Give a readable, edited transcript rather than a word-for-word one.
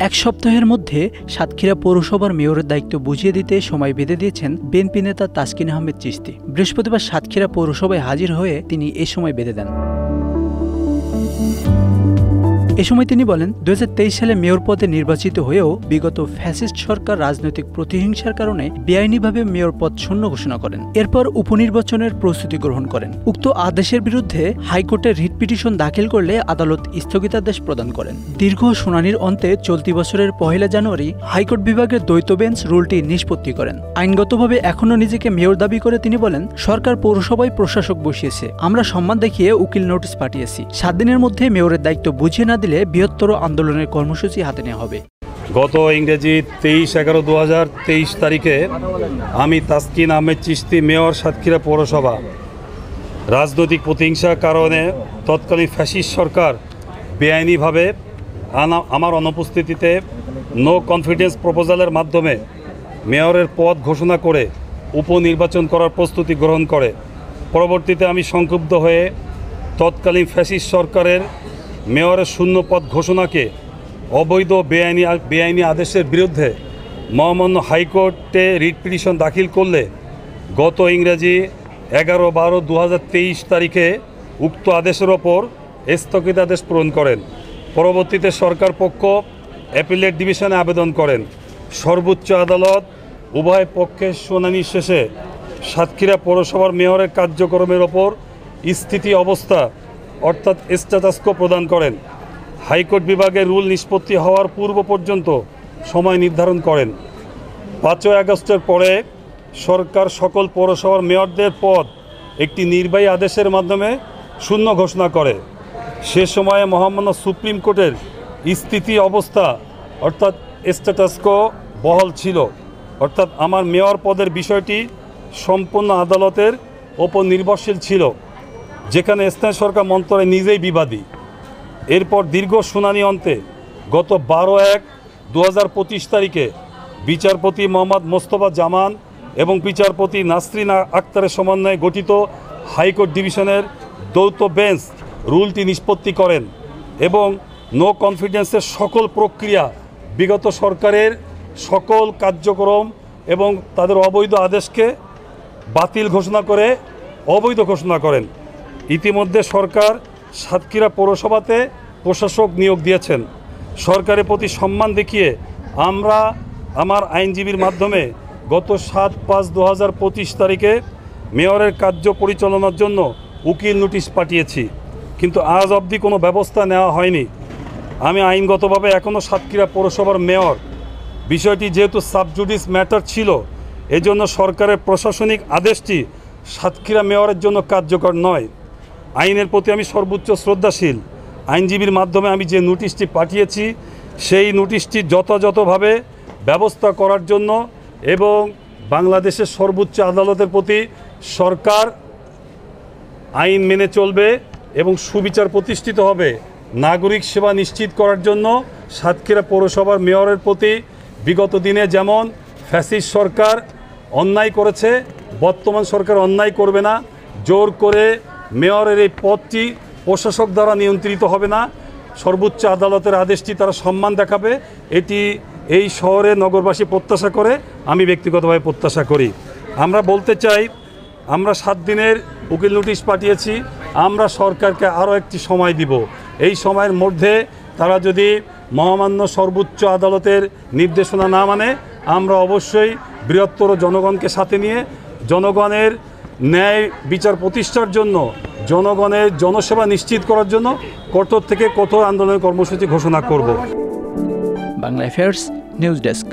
এক সপ্তাহের মধ্যে সাতক্ষীরা পৌরসভার মেয়রের দায়িত্ব বুঝিয়ে দিতে সময় বেঁধে দিয়েছেন বিএনপি নেতা তাসকিন আহমেদ চিশতি। বৃহস্পতিবার সাতক্ষীরা পৌরসভায় হাজির হয়ে তিনি এ সময় বেঁধে দেন। এ সময় তিনি বলেন, 2023 সালে মেয়র পদে নির্বাচিত হয়েও বিগত ফ্যাসিস্ট সরকার রাজনৈতিক প্রতিহিংসার কারণে বেআইনিভাবে মেয়র পদ শূন্য ঘোষণা করেন। এরপর উপনির্বাচনের প্রস্তুতি গ্রহণ করেন। উক্ত আদেশের বিরুদ্ধে হাইকোর্টে রিট পিটিশন দাখিল করলে আদালত স্থগিতাদেশ প্রদান করেন। দীর্ঘ শুনানির অন্তে চলতি বছরের 1 জানুয়ারি হাইকোর্ট বিভাগের দ্বৈত বেঞ্চ রুলটি নিষ্পত্তি করেন। আইনগতভাবে এখনও নিজেকে মেয়র দাবি করে তিনি বলেন, সরকার পৌরসভায় প্রশাসক বসিয়েছে, আমরা সম্মান দেখিয়ে উকিল নোটিশ পাঠিয়েছি। 7 দিনের মধ্যে মেয়রের দায়িত্ব বুঝিয়ে না দিলে বৃহত্তর আন্দোলনের কর্মসূচি হাতে নেওয়া হবে। গত ইংরেজি 23/11/2023 তারিখে আমি তাসকিন আহমেদ চিশতি মেয়র সাতক্ষীরা পৌরসভা রাজনৈতিক প্রতিহিংসার কারণে তৎকালীন ফ্যাসিস্ট সরকার বেআইনিভাবে আমার অনুপস্থিতিতে নো কনফিডেন্স প্রপোজালের মাধ্যমে মেয়রের পদ ঘোষণা করে উপনির্বাচন করার প্রস্তুতি গ্রহণ করে। পরবর্তীতে আমি সংক্ষুব্ধ হয়ে তৎকালীন ফ্যাসিস্ট সরকারের মেয়রের শূন্য পদ ঘোষণাকে অবৈধ বেআইনি আদেশের বিরুদ্ধে মহামান্য হাইকোর্টে রিট পিটিশন দাখিল করলে গত ইংরেজি 11/12/2023 তারিখে উক্ত আদেশের ওপর স্থগিতাদেশ প্রদান করেন। পরবর্তীতে সরকার পক্ষ অ্যাপিলেট ডিভিশনে আবেদন করেন। সর্বোচ্চ আদালত উভয় পক্ষের শুনানি শেষে সাতক্ষীরা পৌরসভার মেয়রের কার্যক্রমের ওপর স্থিতি অবস্থা অর্থাৎ স্ট্যাটাস কো প্রদান করেন। হাইকোর্ট বিভাগের রুল নিষ্পত্তি হওয়ার পূর্ব পর্যন্ত সময় নির্ধারণ করেন। 5 আগস্টের পরে সরকার সকল পৌরসভার মেয়রদের পদ একটি নির্বাহী আদেশের মাধ্যমে শূন্য ঘোষণা করে। সে সময়ে মহামান্য সুপ্রিম কোর্টের স্থিতি অবস্থা অর্থাৎ স্ট্যাটাস কো বহাল ছিল, অর্থাৎ আমার মেয়র পদের বিষয়টি সম্পূর্ণ আদালতের ওপর নির্ভরশীল ছিল, যেখানে স্থানীয় সরকার মন্ত্রণালয় নিজেই বিবাদী। এরপর দীর্ঘ শুনানি অন্তে গত 12/1/2025 তারিখে বিচারপতি মোহাম্মদ মোস্তফা জামান এবং বিচারপতি নাসরিন আক্তারের সমন্বয়ে গঠিত হাইকোর্ট ডিভিশনের দ্বৈত বেঞ্চ রুলটি নিষ্পত্তি করেন এবং নো কনফিডেন্সের সকল প্রক্রিয়া, বিগত সরকারের সকল কার্যক্রম এবং তাদের অবৈধ আদেশকে বাতিল ঘোষণা করে অবৈধ ঘোষণা করেন। ইতিমধ্যে সরকার সাতক্ষীরা পৌরসভাতে প্রশাসক নিয়োগ দিয়েছেন। সরকারের প্রতি সম্মান দেখিয়ে আমরা আমার আইনজীবীর মাধ্যমে গত 7/5/2025 তারিখে মেয়রের কার্য পরিচালনার জন্য উকিল নোটিশ পাঠিয়েছি, কিন্তু আজ অবধি কোনো ব্যবস্থা নেওয়া হয়নি। আমি আইনগতভাবে এখনও সাতক্ষীরা পৌরসভার মেয়র। বিষয়টি যেহেতু সাবজুডিস ম্যাটার ছিল, এজন্য সরকারের প্রশাসনিক আদেশটি সাতক্ষীরা মেয়রের জন্য কার্যকর নয়। আইনের প্রতি আমি সর্বোচ্চ শ্রদ্ধাশীল। আইনজীবীর মাধ্যমে আমি যে নোটিশটি পাঠিয়েছি সেই নোটিশটি যথাযথভাবে ব্যবস্থা করার জন্য এবং বাংলাদেশের সর্বোচ্চ আদালতের প্রতি সরকার আইন মেনে চলবে এবং সুবিচার প্রতিষ্ঠিত হবে, নাগরিক সেবা নিশ্চিত করার জন্য সাতক্ষীরা পৌরসভার মেয়রের প্রতি বিগত দিনে যেমন ফ্যাসিস্ট সরকার অন্যায় করেছে, বর্তমান সরকার অন্যায় করবে না। জোর করে মেয়রের এই পদটি প্রশাসক দ্বারা নিয়ন্ত্রিত হবে না। সর্বোচ্চ আদালতের আদেশটি তারা সম্মান দেখাবে, এটি এই শহরে নগরবাসী প্রত্যাশা করে, আমি ব্যক্তিগতভাবে প্রত্যাশা করি। আমরা বলতে চাই, আমরা 7 দিনের উকিল নোটিশ পাঠিয়েছি। আমরা সরকারকে আরও একটি সময় দিব। এই সময়ের মধ্যে তারা যদি মহামান্য সর্বোচ্চ আদালতের নির্দেশনা না মানে, আমরা অবশ্যই বৃহত্তর জনগণকে সাথে নিয়ে জনগণের ন্যায় বিচার প্রতিষ্ঠার জন্য, জনগণের জনসেবা নিশ্চিত করার জন্য কঠোর থেকে কঠোর আন্দোলনের কর্মসূচি ঘোষণা করব। Bangla affairs news desk.